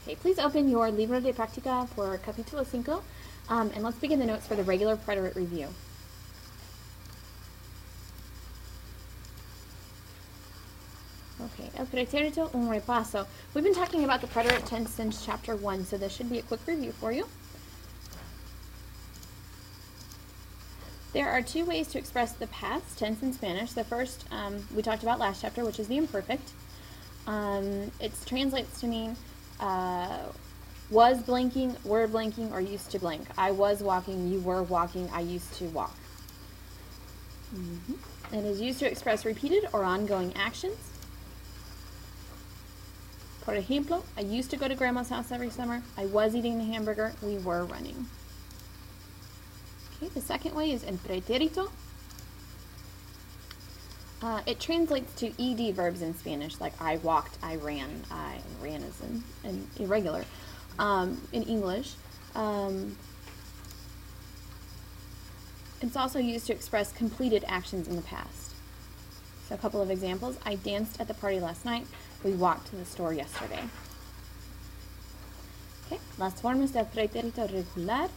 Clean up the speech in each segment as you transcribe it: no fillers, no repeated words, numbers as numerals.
Okay, please open your Libro de Práctica for Capítulo 5, and let's begin the notes for the regular preterite review. Okay, el pretérito un repaso. We've been talking about the preterite tense since chapter 1, so this should be a quick review for you. There are two ways to express the past tense in Spanish. The first we talked about last chapter, which is the imperfect. It translates to mean was blinking, were blinking, or used to blink. I was walking, you were walking, I used to walk. It is used to express repeated or ongoing actions. Por ejemplo, I used to go to Grandma's house every summer. I was eating the hamburger. We were running. Okay, the second way is en pretérito. It translates to ed verbs in Spanish, like I walked, I ran is in irregular. In English, it's also used to express completed actions in the past. So a couple of examples: I danced at the party last night. We walked to the store yesterday. Okay, las formas del pretérito regular.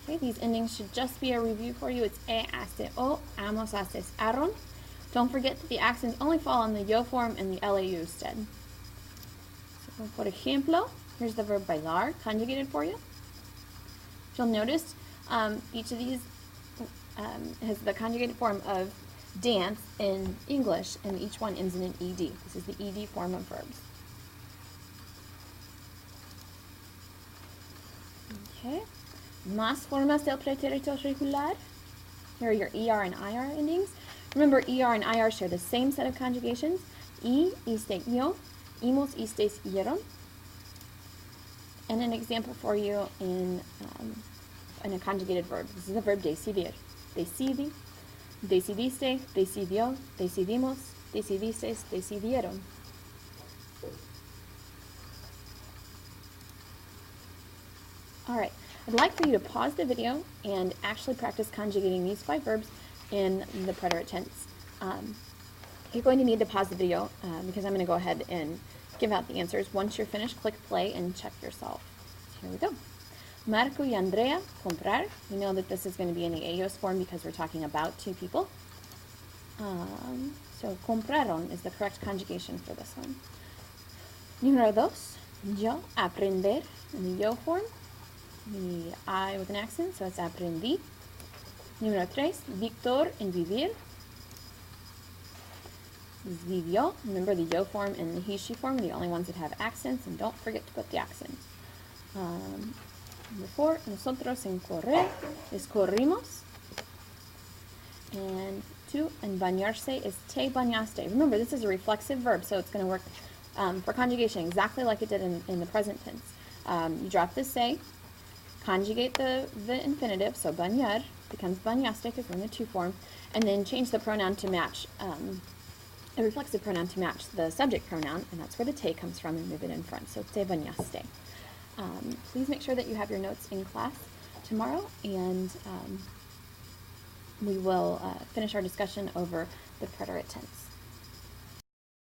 Okay, these endings should just be a review for you. It's haste o, amos, haces, aron. Don't forget that the accents only fall on the yo form and the LAU instead. So, por ejemplo, here's the verb bailar, conjugated for you. You'll notice each of these has the conjugated form of dance in English, and each one ends in an ed. This is the ed form of verbs. Okay. Más formas del pretérito regular. Here are your ER and IR endings. Remember, ER and IR share the same set of conjugations. Iste, yo. Imos, istes, ieron. And an example for you in a conjugated verb. This is the verb decidir. Decidi, decidiste, decidió, decidimos, decidistes, decidieron. All right. I'd like for you to pause the video and actually practice conjugating these 5 verbs in the preterite tense. You're going to need to pause the video because I'm going to go ahead and give out the answers. Once you're finished, click play and check yourself. Here we go. Marco y Andrea, comprar. We know that this is going to be in the ellos form because we're talking about 2 people. So compraron is the correct conjugation for this one. Número 2, yo, aprender, in the yo form. The I with an accent, so it's aprendí. Número 3, Víctor en vivir. This is vivió. Remember, the yo form and the he, she form are the only ones that have accents, and don't forget to put the accent. Number 4, nosotros en correr is corrimos. And 2, en bañarse is te bañaste. Remember, this is a reflexive verb, so it's going to work for conjugation exactly like it did in the present tense. You drop the se, conjugate the infinitive, so bañar becomes bañaste because we're in the 2 form, and then change the pronoun to match, a reflexive pronoun to match the subject pronoun, and that's where the te comes from, and move it in front, so te bañaste. Please make sure that you have your notes in class tomorrow, and we will finish our discussion over the preterite tense.